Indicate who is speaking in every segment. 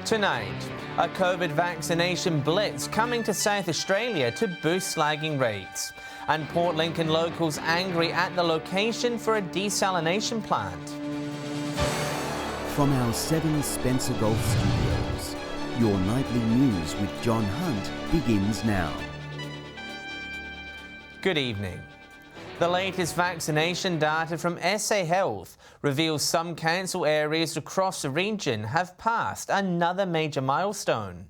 Speaker 1: Tonight, a COVID vaccination blitz coming to South Australia to boost slagging rates. And Port Lincoln locals angry at the location for a desalination plant.
Speaker 2: From our 7 Spencer Golf Studios, your nightly news with John Hunt begins now.
Speaker 1: Good evening. The latest vaccination data from SA Health reveals some council areas across the region have passed another major milestone.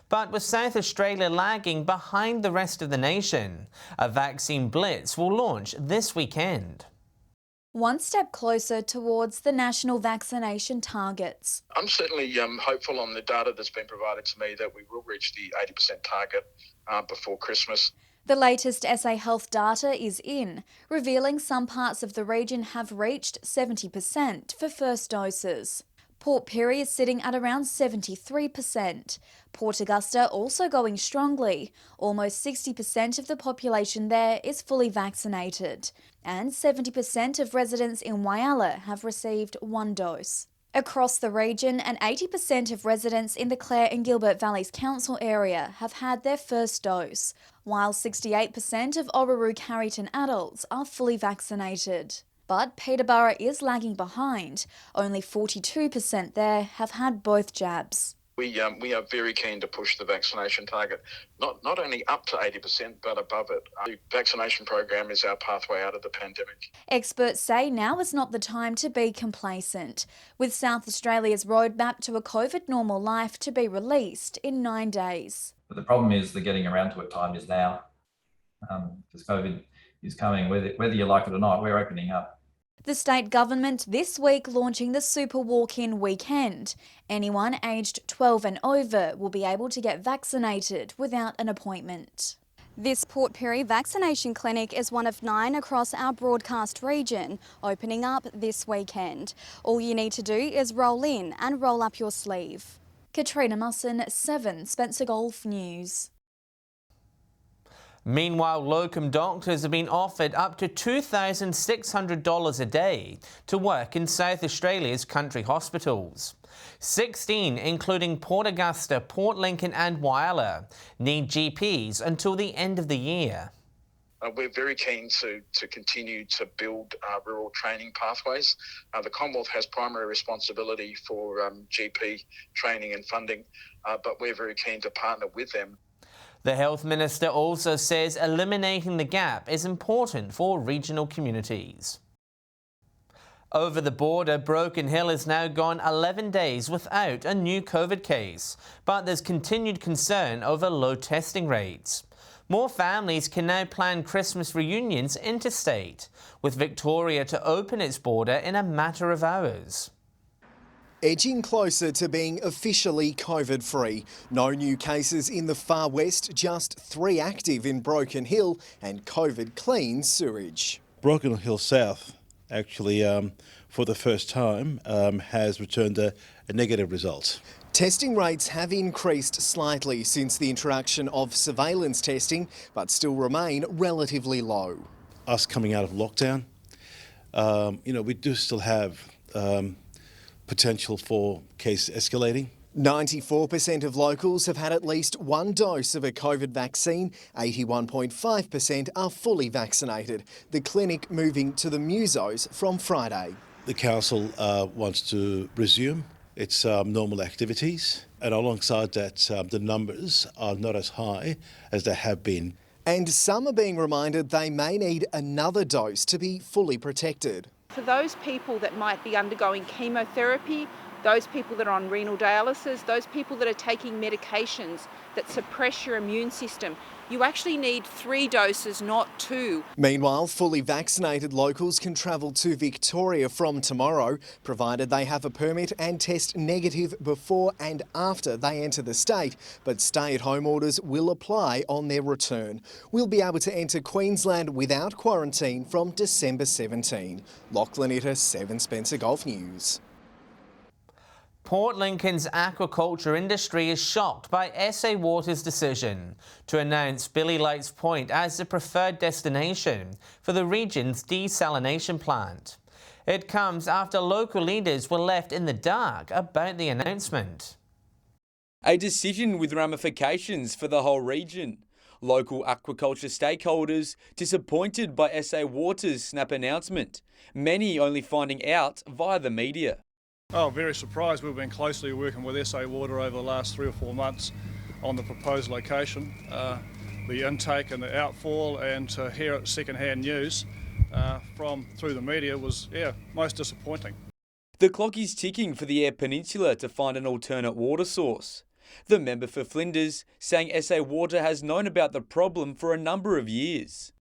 Speaker 1: But with South Australia lagging behind the rest of the nation, a vaccine blitz will launch this weekend.
Speaker 3: One step closer towards the national vaccination targets.
Speaker 4: I'm certainly hopeful on the data that's been provided to me that we will reach the 80% target before Christmas.
Speaker 3: The latest SA Health data is in, revealing some parts of the region have reached 70% for first doses. Port Pirie is sitting at around 73%. Port Augusta also going strongly. Almost 60% of the population there is fully vaccinated. And 70% of residents in Whyalla have received 1 dose. Across the region, and 80% of residents in the Clare and Gilbert Valleys Council area have had their first dose, while 68% of Orroroo-Carrington adults are fully vaccinated. But Peterborough is lagging behind. Only 42% there have had both jabs.
Speaker 4: We are very keen to push the vaccination target, not only up to 80%, but above it. The vaccination program is our pathway out of the pandemic.
Speaker 3: Experts say now is not the time to be complacent, with South Australia's roadmap to a COVID normal life to be released in 9 days.
Speaker 5: But the problem is the getting around to it time is now, because COVID is coming, whether you like it or not, we're opening up.
Speaker 3: The state government this week launching the Super Walk-In Weekend. Anyone aged 12 and over will be able to get vaccinated without an appointment. This Port Pirie vaccination clinic is one of 9 across our broadcast region, opening up this weekend. All you need to do is roll in and roll up your sleeve. Katrina Musson, 7 Spencer Golf News.
Speaker 1: Meanwhile, locum doctors have been offered up to $2,600 a day to work in South Australia's country hospitals. 16, including Port Augusta, Port Lincoln and Whyalla, need GPs until the end of the year.
Speaker 4: We're very keen to continue to build rural training pathways. The Commonwealth has primary responsibility for GP training and funding, but we're very keen to partner with them.
Speaker 1: The Health Minister also says eliminating the gap is important for regional communities. Over the border, Broken Hill has now gone 11 days without a new COVID case, but there's continued concern over low testing rates. More families can now plan Christmas reunions interstate, with Victoria to open its border in a matter of hours.
Speaker 6: Edging closer to being officially COVID-free. No new cases in the far west, just 3 active in Broken Hill and COVID-clean sewage.
Speaker 7: Broken Hill South actually, for the first time, has returned a negative result.
Speaker 6: Testing rates have increased slightly since the introduction of surveillance testing, but still remain relatively low.
Speaker 7: Us coming out of lockdown, we do still have potential for case escalating.
Speaker 6: 94% of locals have had at least 1 dose of a COVID vaccine. 81.5% are fully vaccinated. The clinic moving to the musos from Friday.
Speaker 7: The council wants to resume its normal activities, and alongside that, the numbers are not as high as they have been.
Speaker 6: And some are being reminded they may need another dose to be fully protected.
Speaker 8: For those people that might be undergoing chemotherapy, those people that are on renal dialysis, those people that are taking medications that suppress your immune system, you actually need 3 doses, not 2.
Speaker 6: Meanwhile, fully vaccinated locals can travel to Victoria from tomorrow, provided they have a permit and test negative before and after they enter the state, but stay-at-home orders will apply on their return. We'll be able to enter Queensland without quarantine from December 17. Lachlan Itter, 7 Spencer Golf News.
Speaker 1: Port Lincoln's aquaculture industry is shocked by SA Water's decision to announce BLITZ Point as the preferred destination for the region's desalination plant. It comes after local leaders were left in the dark about the announcement.
Speaker 9: A decision with ramifications for the whole region. Local aquaculture stakeholders disappointed by SA Water's snap announcement, many only finding out via the media.
Speaker 10: Oh, very surprised. We've been closely working with SA Water over the last 3 or 4 months on the proposed location, the intake and the outfall, and to hear it second-hand news through the media was, most disappointing.
Speaker 9: The clock is ticking for the Eyre Peninsula to find an alternate water source. The member for Flinders saying SA Water has known about the problem for a number of years.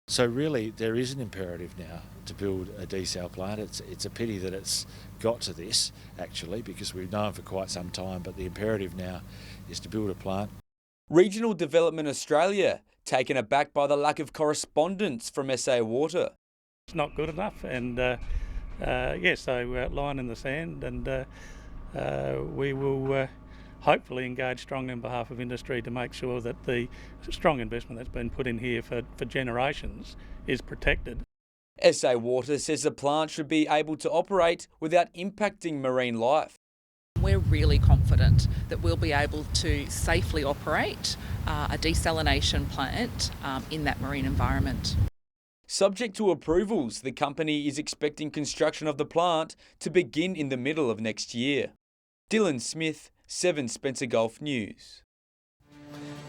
Speaker 11: So really there is an imperative now to build a desal plant. It's a pity that it's got to this actually, because we've known for quite some time, but the imperative now is to build a plant.
Speaker 9: Regional Development Australia taken aback by the lack of correspondence from SA Water.
Speaker 12: It's not good enough, and so line in the sand, and we will hopefully engage strongly on behalf of industry to make sure that the strong investment that's been put in here for generations is protected.
Speaker 9: SA Water says the plant should be able to operate without impacting marine life.
Speaker 13: We're really confident that we'll be able to safely operate a desalination plant in that marine environment.
Speaker 9: Subject to approvals, the company is expecting construction of the plant to begin in the middle of next year. Dylan Smith, 7 Spencer Gulf News.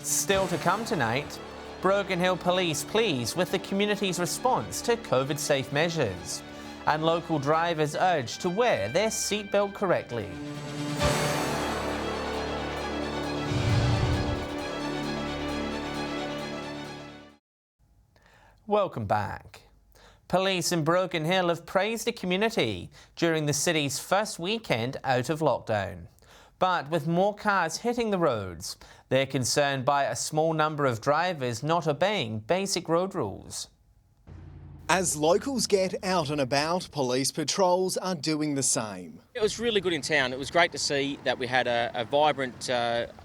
Speaker 1: Still to come tonight, Broken Hill Police pleased with the community's response to COVID-safe measures, and local drivers urged to wear their seatbelt correctly. Welcome back. Police in Broken Hill have praised the community during the city's first weekend out of lockdown. But with more cars hitting the roads, they're concerned by a small number of drivers not obeying basic road rules.
Speaker 6: As locals get out and about, police patrols are doing the same.
Speaker 14: It was really good in town. It was great to see that we had a vibrant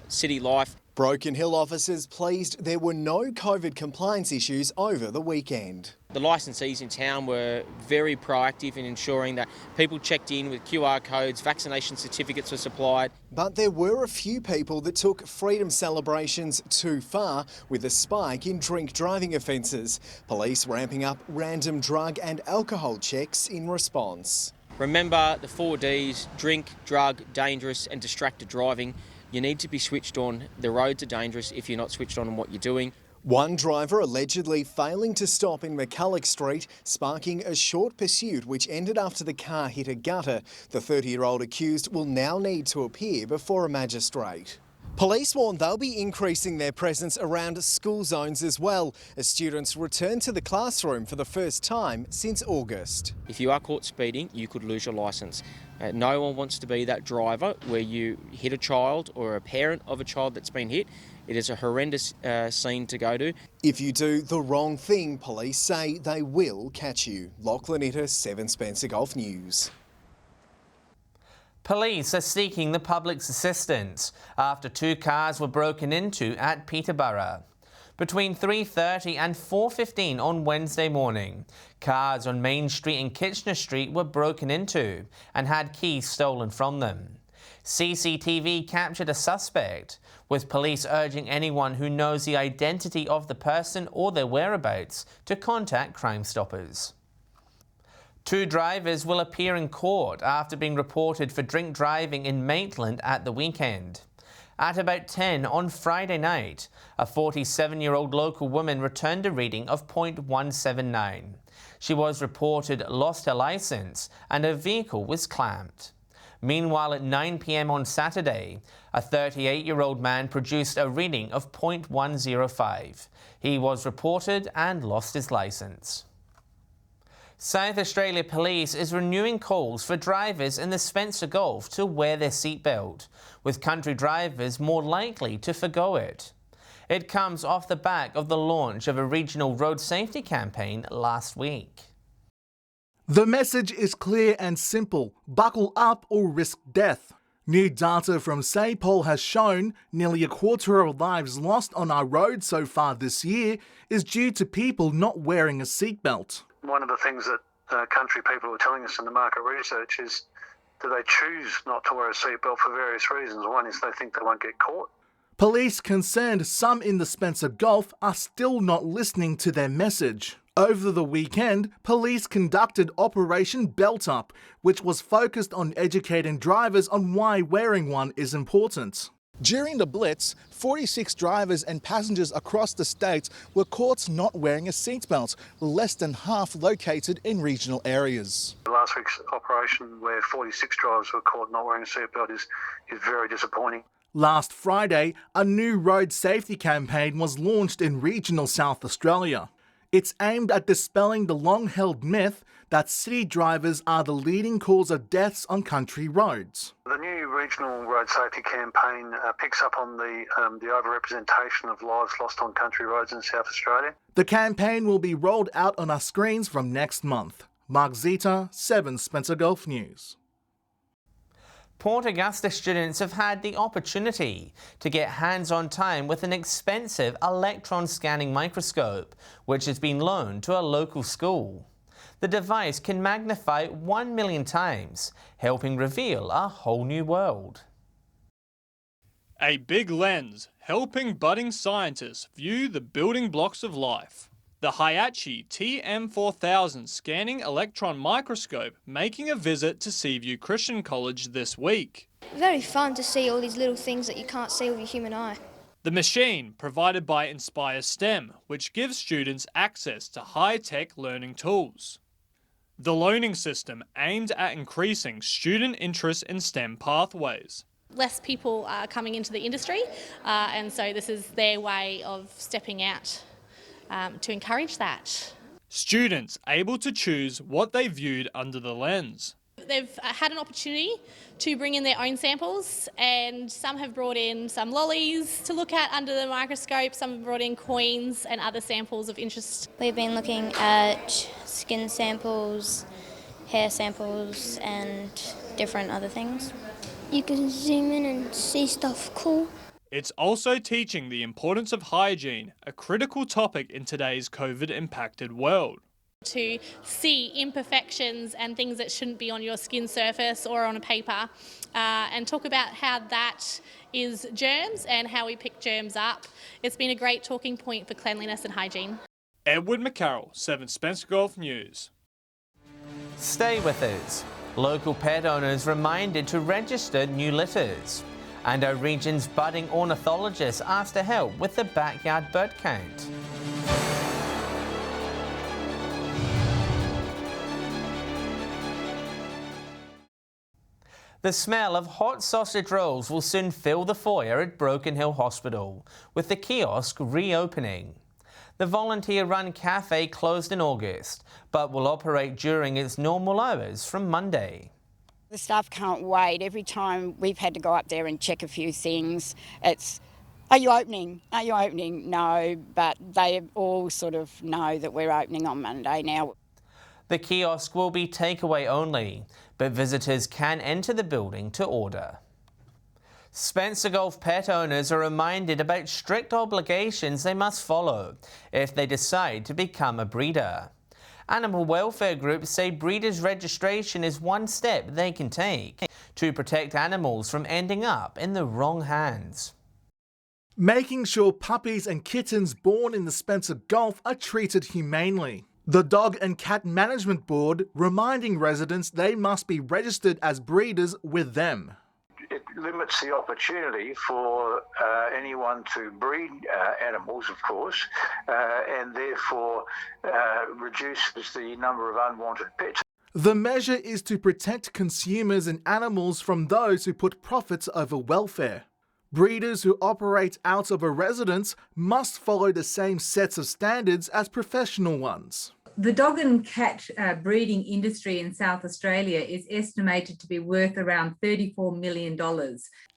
Speaker 14: city life.
Speaker 6: Broken Hill officers pleased there were no COVID compliance issues over the weekend.
Speaker 14: The licensees in town were very proactive in ensuring that people checked in with QR codes, vaccination certificates were supplied.
Speaker 6: But there were a few people that took freedom celebrations too far, with a spike in drink driving offences. Police ramping up random drug and alcohol checks in response.
Speaker 14: Remember the 4 Ds: drink, drug, dangerous and distracted driving. You need to be switched on. The roads are dangerous if you're not switched on what you're doing.
Speaker 6: One driver allegedly failing to stop in McCulloch Street, sparking a short pursuit which ended after the car hit a gutter. The 30-year-old accused will now need to appear before a magistrate. Police warn they'll be increasing their presence around school zones as well, as students return to the classroom for the first time since August.
Speaker 14: If you are caught speeding, you could lose your licence. No one wants to be that driver where you hit a child or a parent of a child that's been hit. It is a horrendous scene to go to.
Speaker 6: If you do the wrong thing, police say they will catch you. Lachlan Itter, 7 Spencer Gulf News.
Speaker 1: Police are seeking the public's assistance after 2 cars were broken into at Peterborough. Between 3:30 and 4:15 on Wednesday morning, cars on Main Street and Kitchener Street were broken into and had keys stolen from them. CCTV captured a suspect, with police urging anyone who knows the identity of the person or their whereabouts to contact Crime Stoppers. 2 drivers will appear in court after being reported for drink driving in Maitland at the weekend. At about 10 on Friday night, a 47-year-old local woman returned a reading of .179. She was reported lost her licence and her vehicle was clamped. Meanwhile, at 9 p.m. on Saturday, a 38-year-old man produced a reading of .105. He was reported and lost his licence. South Australia Police is renewing calls for drivers in the Spencer Gulf to wear their seatbelt, with country drivers more likely to forgo it. It comes off the back of the launch of a regional road safety campaign last week.
Speaker 15: The message is clear and simple: buckle up or risk death. New data from SEATBELT has shown nearly a quarter of lives lost on our roads so far this year is due to people not wearing a seatbelt.
Speaker 16: One of the things that country people are telling us in the market research is Do they choose not to wear a seatbelt for various reasons? One is they think they won't get caught.
Speaker 15: Police concerned some in the Spencer Gulf are still not listening to their message. Over the weekend, police conducted Operation Belt Up, which was focused on educating drivers on why wearing one is important. During the Blitz, 46 drivers and passengers across the state were caught not wearing a seatbelt, less than half located in regional areas.
Speaker 16: Last week's operation, where 46 drivers were caught not wearing a seatbelt, is very disappointing.
Speaker 15: Last Friday, a new road safety campaign was launched in regional South Australia. It's aimed at dispelling the long-held myth that city drivers are the leading cause of deaths on country roads.
Speaker 16: The new regional road safety campaign picks up on the overrepresentation of lives lost on country roads in South Australia.
Speaker 15: The campaign will be rolled out on our screens from next month. Mark Zeta, 7 Spencer Gulf News.
Speaker 1: Port Augusta students have had the opportunity to get hands-on time with an expensive electron scanning microscope, which has been loaned to a local school. The device can magnify 1 million times, helping reveal a whole new world.
Speaker 17: A big lens, helping budding scientists view the building blocks of life. The Hayachi TM4000 scanning electron microscope making a visit to Seaview Christian College this week.
Speaker 18: Very fun to see all these little things that you can't see with your human eye.
Speaker 17: The machine provided by Inspire STEM, which gives students access to high-tech learning tools. The loaning system aimed at increasing student interest in STEM pathways.
Speaker 19: Less people are coming into the industry, and so this is their way of stepping out to encourage that.
Speaker 17: Students able to choose what they viewed under the lens.
Speaker 19: They've had an opportunity to bring in their own samples, and some have brought in some lollies to look at under the microscope, some have brought in coins and other samples of interest.
Speaker 18: We've been looking at skin samples, hair samples and different other things. You can zoom in and see stuff cool.
Speaker 17: It's also teaching the importance of hygiene, a critical topic in today's COVID-impacted world.
Speaker 19: To see imperfections and things that shouldn't be on your skin surface or on a paper, and talk about how that is germs and how we pick germs up. It's been a great talking point for cleanliness and hygiene.
Speaker 17: Edward McCarroll, 7 Spencer Gulf News.
Speaker 1: Stay with us. Local pet owners reminded to register new litters. And our region's budding ornithologist asked to help with the backyard bird count. The smell of hot sausage rolls will soon fill the foyer at Broken Hill Hospital, with the kiosk reopening. The volunteer-run cafe closed in August, but will operate during its normal hours from Monday.
Speaker 20: The staff can't wait. Every time we've had to go up there and check a few things, it's, are you opening? Are you opening? No, but they all sort of know that we're opening on Monday now.
Speaker 1: The kiosk will be takeaway only, but visitors can enter the building to order. Spencer Gulf pet owners are reminded about strict obligations they must follow if they decide to become a breeder. Animal welfare groups say breeders' registration is one step they can take to protect animals from ending up in the wrong hands.
Speaker 15: Making sure puppies and kittens born in the Spencer Gulf are treated humanely. The Dog and Cat Management Board reminding residents they must be registered as breeders with them.
Speaker 16: It limits the opportunity for anyone to breed animals, of course, and therefore reduces the number of unwanted pets.
Speaker 15: The measure is to protect consumers and animals from those who put profits over welfare. Breeders who operate out of a residence must follow the same sets of standards as professional ones.
Speaker 21: The dog and cat breeding industry in South Australia is estimated to be worth around $34 million.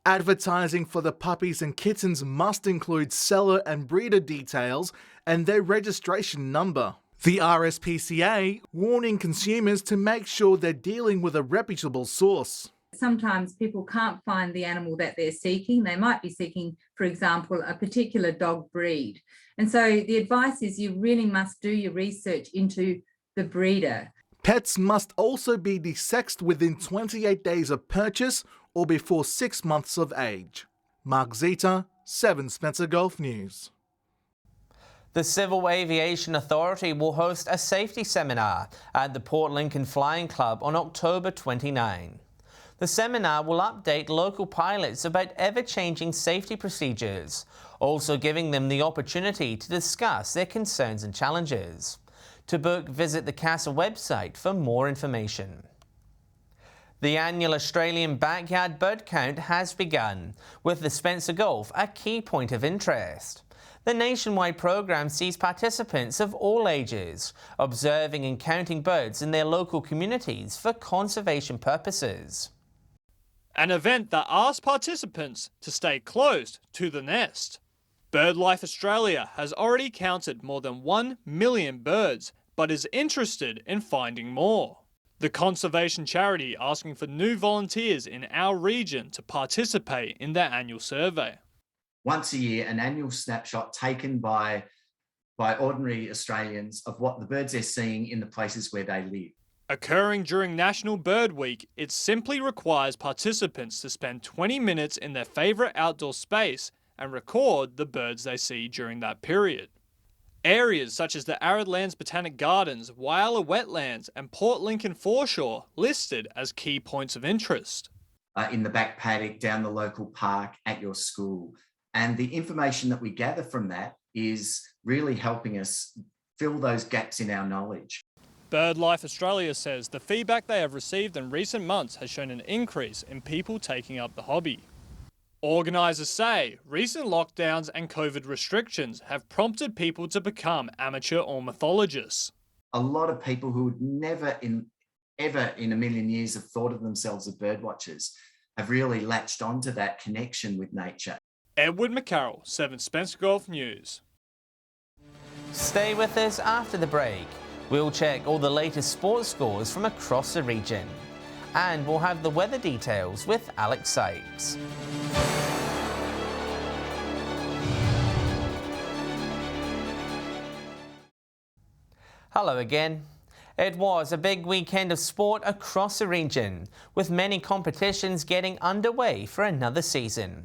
Speaker 15: Advertising for the puppies and kittens must include seller and breeder details and their registration number. The RSPCA warning consumers to make sure they're dealing with a reputable source.
Speaker 21: Sometimes people can't find the animal that they're seeking. They might be seeking, for example, a particular dog breed. And so the advice is you really must do your research into the breeder.
Speaker 15: Pets must also be desexed within 28 days of purchase or before 6 months of age. Mark Zita, 7 Spencer Gulf News.
Speaker 1: The Civil Aviation Authority will host a safety seminar at the Port Lincoln Flying Club on October 29. The seminar will update local pilots about ever-changing safety procedures, also giving them the opportunity to discuss their concerns and challenges. To book, visit the CASA website for more information. The annual Australian backyard bird count has begun, with the Spencer Gulf a key point of interest. The nationwide program sees participants of all ages observing and counting birds in their local communities for conservation purposes.
Speaker 17: An event that asks participants to stay close to the nest. BirdLife Australia has already counted more than 1 million birds, but is interested in finding more. The conservation charity asking for new volunteers in our region to participate in their annual survey.
Speaker 2: Once a year, an annual snapshot taken by ordinary Australians of what the birds they're seeing in the places where they live.
Speaker 17: Occurring during National Bird Week, it simply requires participants to spend 20 minutes in their favourite outdoor space and record the birds they see during that period. Areas such as the Arid Lands Botanic Gardens, Whyalla Wetlands and Port Lincoln Foreshore listed as key points of interest.
Speaker 2: In the back paddock, down the local park, at your school. And the information that we gather from that is really helping us fill those gaps in our knowledge.
Speaker 17: BirdLife Australia says the feedback they have received in recent months has shown an increase in people taking up the hobby. Organisers say recent lockdowns and COVID restrictions have prompted people to become amateur ornithologists.
Speaker 2: A lot of people who would never ever in a million years have thought of themselves as bird watchers have really latched onto that connection with nature.
Speaker 17: Edward McCarroll, 7 Spencer Gulf News.
Speaker 1: Stay with us after the break. We'll check all the latest sports scores from across the region. And we'll have the weather details with Alex Sykes. Hello again. It was a big weekend of sport across the region, with many competitions getting underway for another season.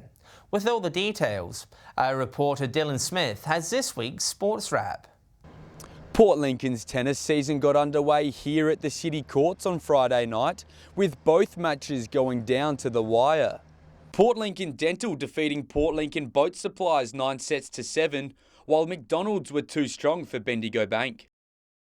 Speaker 1: With all the details, our reporter Dylan Smith has this week's sports wrap.
Speaker 9: Port Lincoln's tennis season got underway here at the City Courts on Friday night, with both matches going down to the wire. Port Lincoln Dental defeating Port Lincoln Boat Supplies 9 sets to 7, while McDonald's were too strong for Bendigo Bank.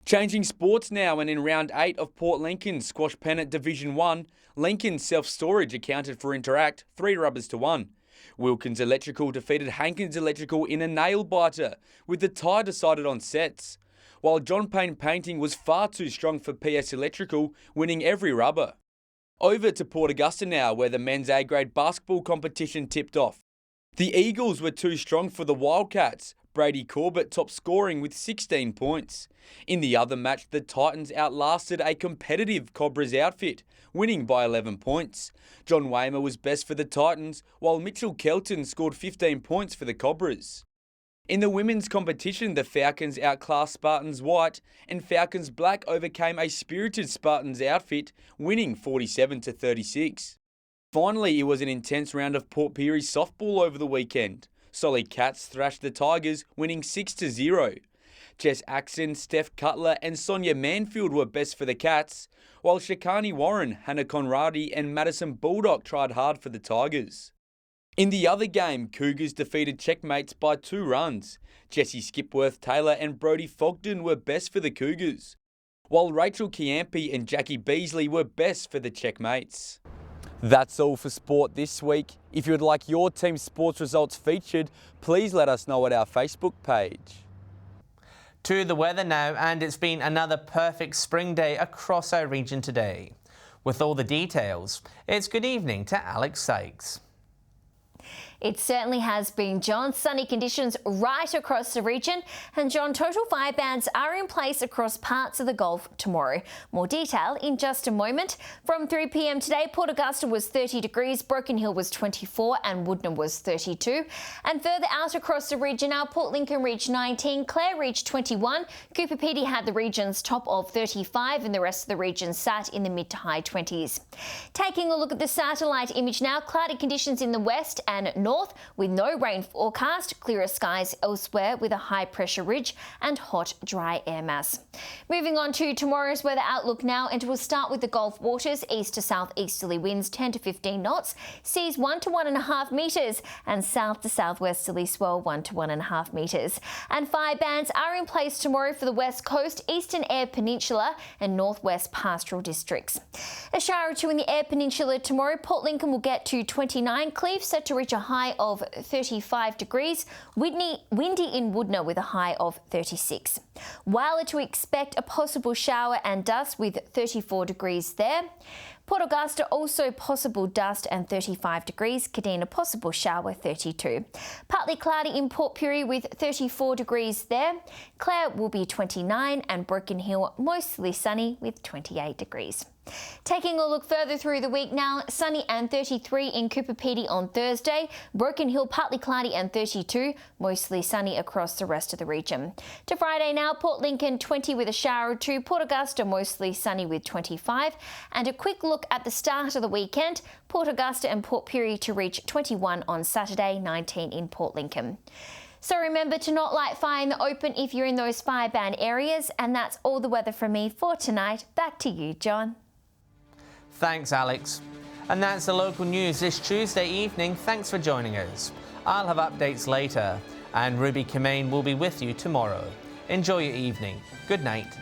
Speaker 9: Changing sports now, and in round 8 of Port Lincoln's Squash Pennant Division 1, Lincoln Self-Storage accounted for Interact 3 rubbers to 1. Wilkins Electrical defeated Hankins Electrical in a nail-biter, with the tie decided on sets, while John Payne Painting was far too strong for PS Electrical, winning every rubber. Over to Port Augusta now, where the men's A-grade basketball competition tipped off. The Eagles were too strong for the Wildcats, Brady Corbett top scoring with 16 points. In the other match, the Titans outlasted a competitive Cobras outfit, winning by 11 points. John Waymer was best for the Titans, while Mitchell Kelton scored 15 points for the Cobras. In the women's competition, the Falcons outclassed Spartans White, and Falcons Black overcame a spirited Spartans outfit, winning 47-36. Finally, it was an intense round of Port Pirie softball over the weekend. Solly Cats thrashed the Tigers, winning 6-0. Jess Axon, Steph Cutler and Sonia Manfield were best for the Cats, while Shikani Warren, Hannah Conradi and Madison Bulldog tried hard for the Tigers. In the other game, Cougars defeated Checkmates by 2 runs. Jessie Skipworth-Taylor and Brodie Fogden were best for the Cougars, while Rachel Kiampi and Jackie Beasley were best for the Checkmates. That's all for sport this week. If you would like your team's sports results featured, please let us know at our Facebook page.
Speaker 1: To the weather now, and it's been another perfect spring day across our region today. With all the details, it's good evening to Alex Sykes.
Speaker 5: It certainly has been, John. Sunny conditions right across the region. And John, total fire bans are in place across parts of the Gulf tomorrow. More detail in just a moment. From 3 p.m. today, Port Augusta was 30 degrees, Broken Hill was 24 and Woodnum was 32. And further out across the region now, Port Lincoln reached 19, Clare reached 21, Cooper Pedy had the region's top of 35 and the rest of the region sat in the mid to high 20s. Taking a look at the satellite image now, cloudy conditions in the west and north with no rain forecast, clearer skies elsewhere with a high pressure ridge and hot dry air mass. Moving on to tomorrow's weather outlook now, and we'll start with the Gulf waters. East to southeasterly winds 10 to 15 knots, seas 1 to 1.5 metres and south to southwesterly swell 1 to 1.5 metres. And fire bans are in place tomorrow for the west coast, eastern Eyre Peninsula and northwest pastoral districts. A shower or two in the Eyre Peninsula tomorrow. Port Lincoln will get to 29, Cleve set to reach a high of 35 degrees, windy in Woodnum with a high of 36. Whyalla to expect a possible shower and dust with 34 degrees there. Port Augusta also possible dust and 35 degrees. Kadina possible shower 32. Partly cloudy in Port Pirie with 34 degrees there. Clare will be 29 and Broken Hill mostly sunny with 28 degrees. Taking a look further through the week now, sunny and 33 in Cooper Pedy on Thursday, Broken Hill partly cloudy and 32, mostly sunny across the rest of the region. To Friday now, Port Lincoln 20 with a shower or two, Port Augusta mostly sunny with 25, and a quick look at the start of the weekend, Port Augusta and Port Pirie to reach 21 on Saturday, 19 in Port Lincoln. So remember to not light fire in the open if you're in those fire ban areas, and that's all the weather from me for tonight. Back to you, John.
Speaker 1: Thanks, Alex. And that's the local news this Tuesday evening. Thanks for joining us. I'll have updates later, and Ruby Kemain will be with you tomorrow. Enjoy your evening. Good night.